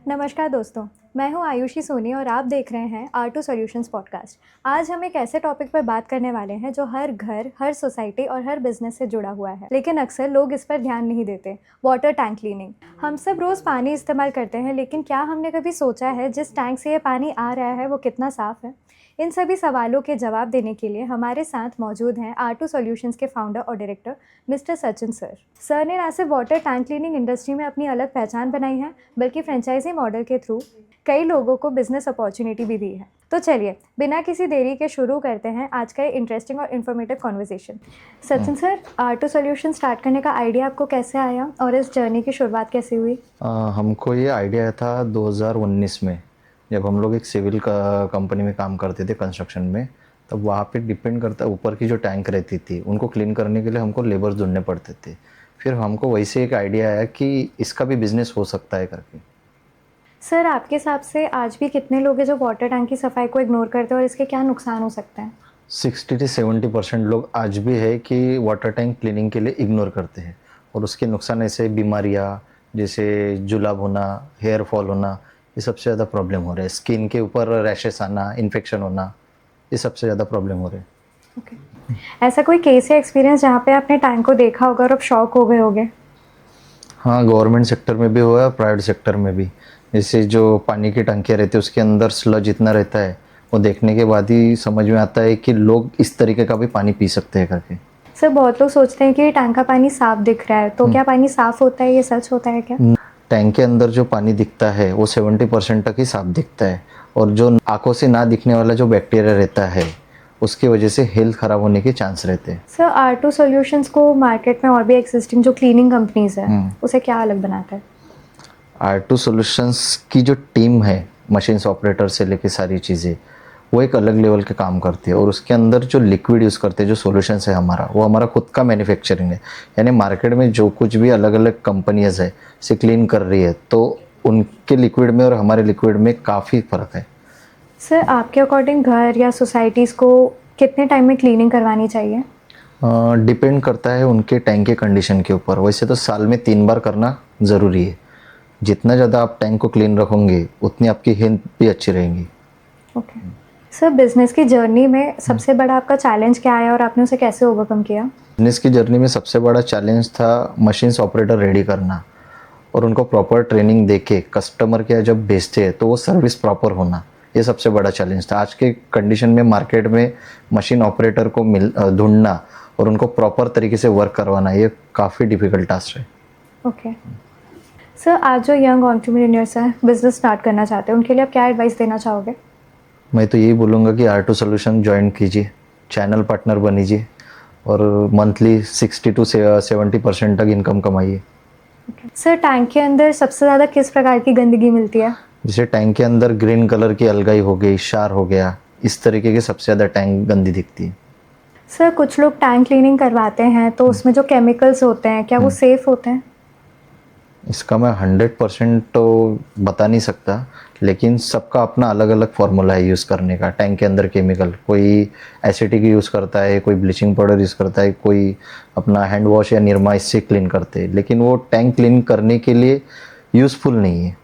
नमस्कार दोस्तों, मैं हूं आयुषी सोनी और आप देख रहे हैं R2 सॉल्यूशंस पॉडकास्ट। आज हम एक ऐसे टॉपिक पर बात करने वाले हैं जो हर घर, हर सोसाइटी और हर बिजनेस से जुड़ा हुआ है, लेकिन अक्सर लोग इस पर ध्यान नहीं देते। Water tank cleaning. हम सब रोज़ पानी इस्तेमाल करते हैं, लेकिन क्या हमने कभी सोचा है जिस टैंक से ये पानी आ रहा है वो कितना साफ़ है? इन सभी सवालों के जवाब देने के लिए हमारे साथ मौजूद हैं R2 सॉल्यूशंस के फाउंडर और director mister Sachin sir. Sir ने ना सिर्फ वाटर टैंक क्लीनिंग इंडस्ट्री में अपनी अलग पहचान बनाई है, बल्कि फ्रेंचाइजी मॉडल के थ्रू कई लोगों को बिजनेस अपॉर्चुनिटी भी दी है। तो चलिए बिना किसी देरी के शुरू करते हैं आज का ये इंटरेस्टिंग और informative conversation. Sachin sir, R2 solution start करने का आइडिया आपको कैसे आया और इस जर्नी की शुरुआत कैसे हुई? हमको ये आइडिया था 2019 में, जब हम लोग एक सिविल कंपनी में काम करते थे कंस्ट्रक्शन में। तब वहाँ पे डिपेंड करता ऊपर की जो टैंक रहती थी उनको क्लीन करने के लिए हमको लेबर्स ढूंढने पड़ते थे। फिर हमको वैसे एक आइडिया आया कि इसका भी बिजनेस हो सकता है करके। सर, आपके हिसाब से आज भी कितने लोग हैं जो वाटर टैंक की सफाई को इग्नोर करते हैं और इसके क्या नुकसान हो सकते हैं? 60 से 70% लोग आज भी है कि वाटर टैंक क्लीनिंग के लिए इग्नोर करते हैं, और उसके नुकसान ऐसे बीमारियाँ जैसे जुलाब होना, हेयर फॉल होना, ये सबसे ज़्यादा प्रॉब्लम हो रहा है। स्किन के ऊपर रैशेस आना, इन्फेक्शन होना, ये सबसे ज़्यादा प्रॉब्लम हो रहे हैं। ओके। ऐसा कोई केस या एक्सपीरियंस जहाँ पे आपने टैंक को देखा होगा और आप शॉक हो गए होगे? हाँ, गवर्नमेंट सेक्टर में भी हुआ है, प्राइवेट सेक्टर में भी। जैसे जो पानी की टंकियाँ रहती है उसके अंदर स्लज इतना रहता है, वो देखने के बाद ही समझ में आता है कि लोग इस तरीके का भी पानी पी सकते हैं करके। सर, बहुत लोग सोचते हैं कि टैंक का पानी साफ दिख रहा है, तो क्या पानी साफ होता है? ये सच होता है क्या? टैंक के अंदर जो पानी दिखता है वो 70% तक ही साफ दिखता है, और जो आंखों से ना दिखने वाला जो बैक्टीरिया रहता है उसकी वजह से हेल्थ ख़राब होने के चांस रहते हैं। सर, R2 सॉल्यूशंस को मार्केट में और भी एक्सिस्टिंग जो क्लीनिंग कंपनीज है उसे क्या अलग बनाता है? R2 सॉल्यूशंस की जो टीम है, मशीन्स ऑपरेटर से लेके सारी चीज़ें, वो एक अलग लेवल के काम करती है। और उसके अंदर जो लिक्विड यूज़ करते हैं, जो सॉल्यूशंस है हमारा, वो हमारा खुद का मैन्युफैक्चरिंग है। यानी मार्केट में जो कुछ भी अलग अलग कंपनीज है से क्लीन कर रही है, तो उनके लिक्विड में और हमारे लिक्विड में काफ़ी फ़र्क है। सर, आपके अकॉर्डिंग घर या सोसाइटीज़ को कितने टाइम में क्लीनिंग करवानी चाहिए? डिपेंड करता है उनके टैंक के कंडीशन के ऊपर। वैसे तो साल में 3 बार करना ज़रूरी है। जितना ज़्यादा आप टैंक को क्लीन रखोगे उतनी आपकी हेल्थ भी अच्छी रहेंगी। ओके। सर, बिजनेस की जर्नी में सबसे बड़ा आपका चैलेंज क्या आया और आपने उसे कैसे ओवरकम किया? बिजनेस की जर्नी में सबसे बड़ा चैलेंज था मशीन्स ऑपरेटर रेडी करना, और उनको प्रॉपर ट्रेनिंग देके कस्टमर के जब भेजते हैं तो वो सर्विस प्रॉपर होना, ये सबसे बड़ा चैलेंज था। आज के कंडीशन में मार्केट में मशीन ऑपरेटर को ढूंढना और उनको प्रॉपर तरीके से वर्क करवाना, ये काफ़ी डिफ़िकल्ट टास्क है। ओके। सर, आज जो यंग एंटरप्रेन्योर्स हैं, बिजनेस स्टार्ट करना चाहते हैं, उनके लिए आप क्या एडवाइस देना चाहोगे? मैं तो यही बोलूँगा कि R2 सॉल्यूशन ज्वाइन कीजिए, चैनल पार्टनर बनीजिए, और मंथली 60 से 70% तक इनकम कमाइए। सर, टैंक के अंदर सबसे ज़्यादा किस प्रकार की गंदगी मिलती है? जैसे टैंक के अंदर ग्रीन कलर की अलगाई हो गई, क्षार हो गया, इस तरीके के सबसे ज़्यादा टैंक गंदी दिखती है। सर, कुछ लोग टैंक क्लीनिंग करवाते हैं तो उसमें जो केमिकल्स होते हैं क्या वो सेफ़ होते हैं? इसका मैं 100% तो बता नहीं सकता, लेकिन सबका अपना अलग अलग फार्मूला है यूज़ करने का। टैंक के अंदर केमिकल, कोई एसिटिक यूज़ करता है, कोई ब्लीचिंग पाउडर यूज़ करता है, कोई अपना हैंड वॉश या निरमा इससे क्लीन करते हैं, लेकिन वो टैंक क्लीन करने के लिए यूज़फुल नहीं है।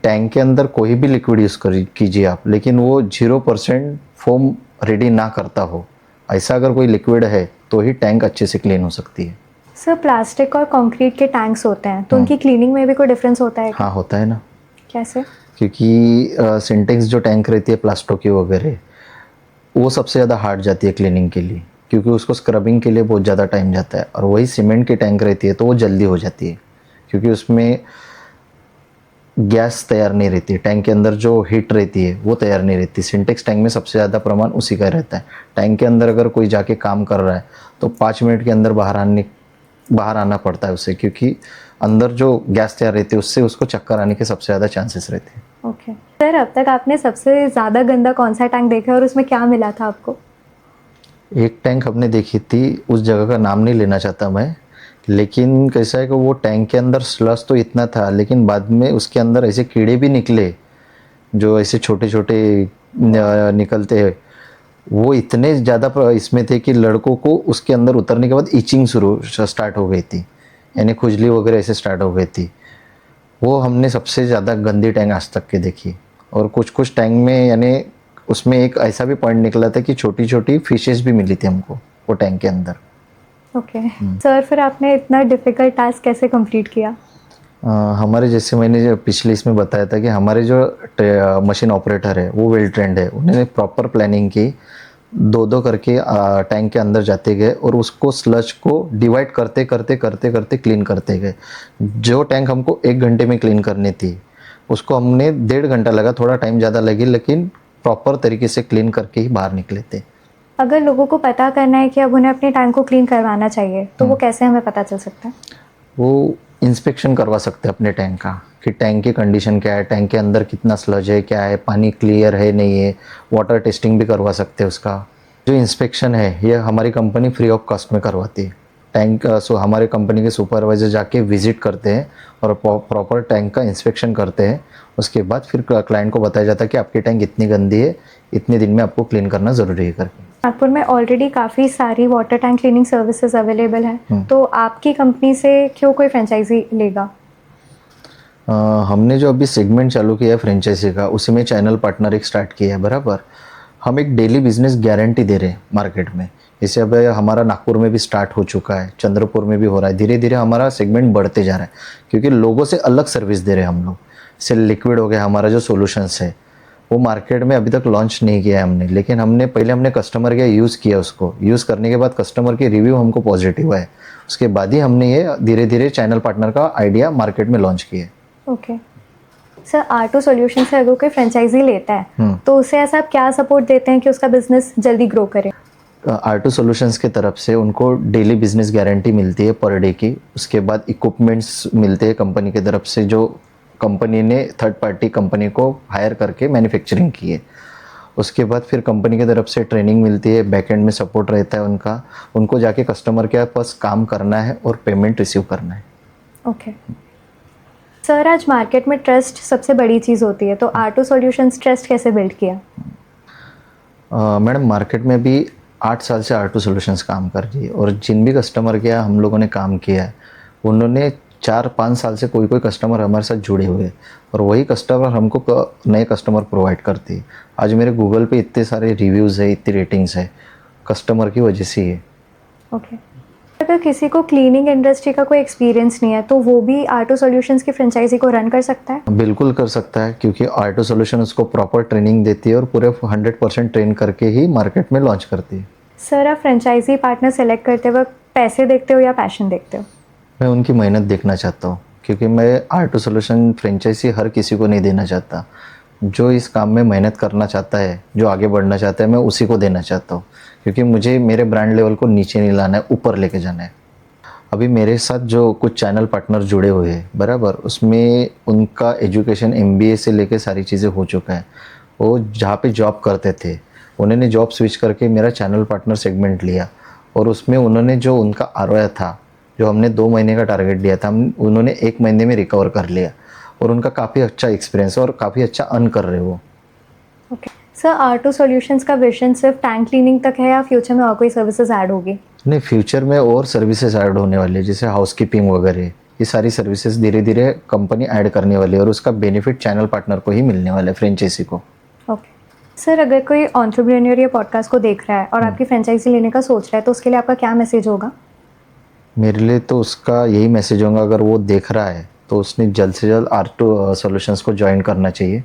टैंक के अंदर कोई भी लिक्विड यूज़ कीजिए आप, लेकिन वो 0% फोम रेडी ना करता हो, ऐसा अगर कोई लिक्विड है तो ही टैंक अच्छे से क्लीन हो सकती है। सर, प्लास्टिक और कंक्रीट के टैंक्स होते हैं तो उनकी क्लीनिंग में भी कोई डिफरेंस होता है क्या? हाँ, होता है ना, कैसे? क्योंकि सिंटेक्स जो टैंक रहती है प्लास्टो की वगैरह, वो सबसे ज़्यादा हार्ड जाती है क्लीनिंग के लिए, क्योंकि उसको स्क्रबिंग के लिए बहुत ज़्यादा टाइम जाता है। और वही सीमेंट की टैंक रहती है तो वो जल्दी हो जाती है, क्योंकि उसमें गैस तैयार नहीं रहती, टैंक के अंदर जो हीट रहती है वो तैयार नहीं रहती। सिंटेक्स टैंक में सबसे ज़्यादा प्रमाण उसी का रहता है। टैंक के अंदर अगर कोई जाके काम कर रहा है तो 5 मिनट के अंदर बाहर आना पड़ता है उसे, क्योंकि अंदर जो गैस तैयार रहती है उससे उसको चक्कर आने के सबसे ज़्यादा चांसेस रहते हैं। ओके। सर, अब तक आपने सबसे ज़्यादा गंदा कौन सा टैंक देखा है और उसमें क्या मिला था आपको? एक टैंक हमने देखी थी, उस जगह का नाम नहीं लेना चाहता मैं, लेकिन कैसा है कि वो टैंक के अंदर स्लस तो इतना था, लेकिन बाद में उसके अंदर ऐसे कीड़े भी निकले जो ऐसे छोटे छोटे निकलते हैं। वो इतने ज़्यादा इसमें थे कि लड़कों को उसके अंदर उतरने के बाद इचिंग स्टार्ट हो गई थी, यानी खुजली वगैरह ऐसे स्टार्ट हो गई थी। वो हमने सबसे ज़्यादा गंदी टैंक आज तक की देखी। और कुछ कुछ टैंक में यानी उसमें एक ऐसा भी पॉइंट निकला था कि छोटी छोटी फिशेस भी मिली थी हमको वो टैंक के अंदर। ओके सर, फिर आपने इतना डिफ़िकल्ट टास्क कैसे कंप्लीट किया? हमारे जैसे मैंने जो पिछले इसमें बताया था कि हमारे जो मशीन ऑपरेटर है वो वेल ट्रेंड है, उन्होंने प्रॉपर प्लानिंग की। दो दो करके टैंक के अंदर जाते गए और उसको स्लज को डिवाइड करते करते करते करते क्लीन करते गए। जो टैंक हमको 1 घंटे में क्लीन करनी थी उसको हमने 1.5 घंटा लगा, थोड़ा टाइम ज़्यादा लगी, लेकिन प्रॉपर तरीके से क्लीन करके ही बाहर निकले थे। अगर लोगों को पता करना है कि अब उन्हें अपने टैंक को क्लीन करवाना चाहिए, तो वो कैसे हमें पता चल सकता है? वो इंस्पेक्शन करवा सकते हैं अपने टैंक का कि टैंक की कंडीशन क्या है, टैंक के अंदर कितना स्लज है, क्या है, पानी क्लियर है नहीं है। वाटर टेस्टिंग भी करवा सकते हैं उसका। जो इंस्पेक्शन है ये हमारी कंपनी फ्री ऑफ कॉस्ट में करवाती है। टैंक हमारे कंपनी के सुपरवाइजर जाके विजिट करते हैं और प्रॉपर टैंक का इंस्पेक्शन करते हैं। उसके बाद फिर क्लाइंट को बताया जाता है कि आपकी टैंक इतनी गंदी है, इतने दिन में आपको क्लीन करना ज़रूरी है करके। नागपुर में ऑलरेडी काफ़ी सारी water tank cleaning services available हैं, तो आपकी कंपनी से क्यों कोई फ्रेंचाइजी लेगा? हमने जो अभी सेगमेंट चालू किया है फ्रेंचाइजी का, उसी में चैनल पार्टनर एक स्टार्ट किया है बराबर। हम एक डेली बिजनेस गारंटी दे रहे हैं मार्केट में। जैसे अब हमारा नागपुर में भी स्टार्ट हो चुका है, चंद्रपुर में भी हो रहा है, धीरे धीरे हमारा सेगमेंट बढ़ते जा रहा है क्योंकि लोगों से अलग सर्विस दे रहे हैं हम लोग। जैसे लिक्विड हो गया हमारा जो सॉल्यूशंस है वो मार्केट में अभी तक लॉन्च नहीं किया है हमने, लेकिन हमने कस्टमर का यूज़ किया, उसको यूज़ करने के बाद कस्टमर के रिव्यू हमको पॉजिटिव है। उसके बाद ही हमने ये धीरे धीरे चैनल पार्टनर का आइडिया मार्केट में लॉन्च किया। ओके सर, R2 सॉल्यूशन से अगर कोई फ्रेंचाइजी लेता है तो उसे ऐसा आप क्या सपोर्ट देते हैं कि उसका बिजनेस जल्दी ग्रो करे? R2 सॉल्यूशंस की तरफ से उनको डेली बिजनेस गारंटी मिलती है पर डे की। उसके बाद इक्विपमेंट्स मिलते हैं कंपनी की तरफ से, जो कंपनी ने थर्ड पार्टी कंपनी को हायर करके मैन्युफैक्चरिंग की है। उसके बाद फिर कंपनी की तरफ से ट्रेनिंग मिलती है, बैकएंड में सपोर्ट रहता है उनका। उनको जाके कस्टमर के पास काम करना है और पेमेंट रिसीव करना है। ओके सर, आज मार्केट में ट्रस्ट सबसे बड़ी चीज़ होती है, तो R2 सॉल्यूशंस ट्रस्ट कैसे बिल्ड किया? मैडम मार्केट में भी 8 साल से R2 सॉल्यूशंस काम कर रही है और जिन भी कस्टमर के यहाँ हम लोगों ने काम किया है उन्होंने 4-5 साल से कोई कोई कस्टमर हमारे साथ जुड़े हुए हैं और वही कस्टमर हमको नए कस्टमर प्रोवाइड करती है। आज मेरे गूगल पे इतने सारे रिव्यूज़ है, इतनी रेटिंग्स है, कस्टमर की वजह से ही है। ओके अगर किसी को क्लीनिंग इंडस्ट्री का कोई एक्सपीरियंस नहीं है तो वो भी R2 सॉल्यूशंस की फ्रेंचाइजी को रन कर सकता है? बिल्कुल कर सकता है क्योंकि R2 सॉल्यूशन उसको प्रॉपर ट्रेनिंग देती है और पूरे 100% ट्रेन करके ही मार्केट में लॉन्च करती है। सर, आप फ्रेंचाइजी पार्टनर सेलेक्ट करते वक्त पैसे देखते हो या पैशन देखते हो? मैं उनकी मेहनत देखना चाहता हूँ क्योंकि मैं R2 सॉल्यूशन फ्रेंचाइजी हर किसी को नहीं देना चाहता। जो इस काम में मेहनत करना चाहता है, जो आगे बढ़ना चाहता है, मैं उसी को देना चाहता हूँ क्योंकि मुझे मेरे ब्रांड लेवल को नीचे नहीं लाना है, ऊपर लेके जाना है। अभी मेरे साथ जो कुछ चैनल पार्टनर जुड़े हुए हैं बराबर, उसमें उनका एजुकेशन MBA से लेके सारी चीज़ें हो चुका है। वो जहाँ पे जॉब करते थे उन्होंने जॉब स्विच करके मेरा चैनल पार्टनर सेगमेंट लिया और उसमें उन्होंने जो उनका ROI था, जो हमने 2 महीने का टारगेट दिया था, उन्होंने 1 महीने में रिकवर कर लिया और उनका काफ़ी अच्छा एक्सपीरियंस है और काफ़ी अच्छा अर्न कर रहे वो। ओके सर, R2 सॉल्यूशंस का विजन सिर्फ टैंक क्लीनिंग तक है या फ्यूचर में और कोई सर्विसेज ऐड होगी? नहीं, फ्यूचर में और सर्विसेज ऐड होने वाली है, जैसे हाउसकीपिंग वगैरह। ये सारी सर्विसेज धीरे धीरे कंपनी ऐड करने वाली है और उसका बेनिफिट चैनल पार्टनर को ही मिलने वाला है, फ्रेंचाइजी को। ओके सर, अगर कोई एंटरप्रेन्योर ये पॉडकास्ट को देख रहा है और आपकी फ्रेंचाइजी लेने का सोच रहा है तो उसके लिए आपका क्या मैसेज होगा? मेरे लिए तो उसका यही मैसेज होगा, अगर वो देख रहा है तो उसने जल्द से जल्द R2 सॉल्यूशंस को ज्वाइन करना चाहिए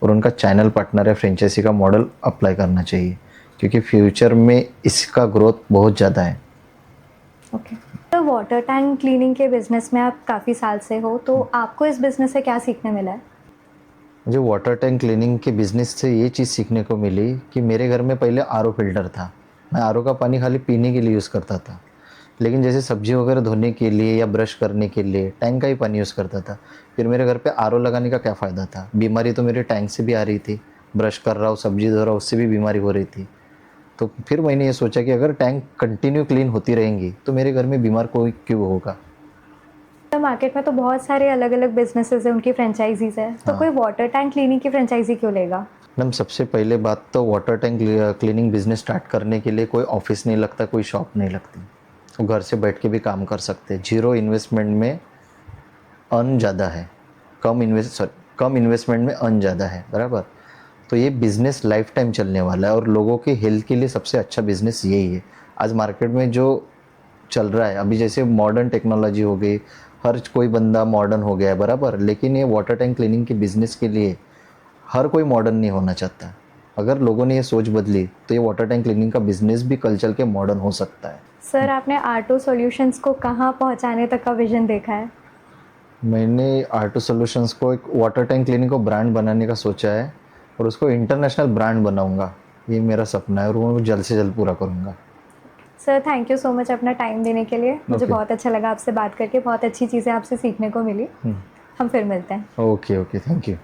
और उनका चैनल पार्टनर है फ्रेंचाइजी का मॉडल अप्लाई करना चाहिए क्योंकि फ्यूचर में इसका ग्रोथ बहुत ज़्यादा है। ओके तो वाटर टैंक क्लीनिंग के बिजनेस में आप काफ़ी साल से हो, तो आपको इस बिजनेस से क्या सीखने मिला है? मुझे वाटर टैंक क्लीनिंग के बिज़नेस से ये चीज़ सीखने को मिली कि मेरे घर में पहले RO फिल्टर था। मैं RO का पानी खाली पीने के लिए यूज़ करता था, लेकिन जैसे सब्जी वगैरह धोने के लिए या ब्रश करने के लिए टैंक का ही पानी यूज़ करता था। फिर मेरे घर पे RO लगाने का क्या फ़ायदा था? बीमारी तो मेरे टैंक से भी आ रही थी, ब्रश कर रहा हूँ, सब्जी धो रहा हूँ, उससे भी बीमारी हो रही थी। तो फिर मैंने ये सोचा कि अगर टैंक कंटिन्यू क्लीन होती रहेंगी तो मेरे घर में बीमार कोई क्यों होगा। तो मार्केट में तो बहुत सारे अलग अलग बिजनेसेस हैं, उनकी फ्रेंचाइजीज है, तो कोई वाटर टैंक क्लीनिंग की फ्रेंचाइजी क्यों लेगा? मैडम सबसे पहले बात तो water tank cleaning business start करने के लिए कोई ऑफिस नहीं लगता, कोई शॉप नहीं लगती। वो घर से बैठ के भी काम कर सकते हैं, जीरो इन्वेस्टमेंट में अर्न ज़्यादा है। कम इन्वेस्टमेंट में अर्न ज़्यादा है, बराबर। तो ये बिज़नेस लाइफ टाइम चलने वाला है और लोगों के हेल्थ के लिए सबसे अच्छा बिज़नेस यही है। आज मार्केट में जो चल रहा है अभी, जैसे मॉडर्न टेक्नोलॉजी हो गई, हर कोई बंदा मॉडर्न हो गया है, बराबर। लेकिन ये वाटर टैंक क्लीनिंग के बिज़नेस के लिए हर कोई मॉडर्न नहीं होना चाहता। अगर लोगों ने ये सोच बदली तो ये वाटर टैंक क्लीनिंग का बिज़नेस भी कल चल के मॉडर्न हो सकता है। सर, आपने R2 सॉल्यूशंस को कहाँ पहुँचाने तक का विजन देखा है? मैंने R2 सॉल्यूशंस को एक वाटर टैंक क्लीनिंग को ब्रांड बनाने का सोचा है और उसको इंटरनेशनल ब्रांड बनाऊंगा। ये मेरा सपना है और वो मैं जल्द से जल्द पूरा करूंगा। Sir, thank you so much अपना टाइम देने के लिए। मुझे Okay. बहुत अच्छा लगा आपसे बात करके, बहुत अच्छी चीज़ें आपसे सीखने को मिली। हम फिर मिलते हैं। Okay okay, thank you.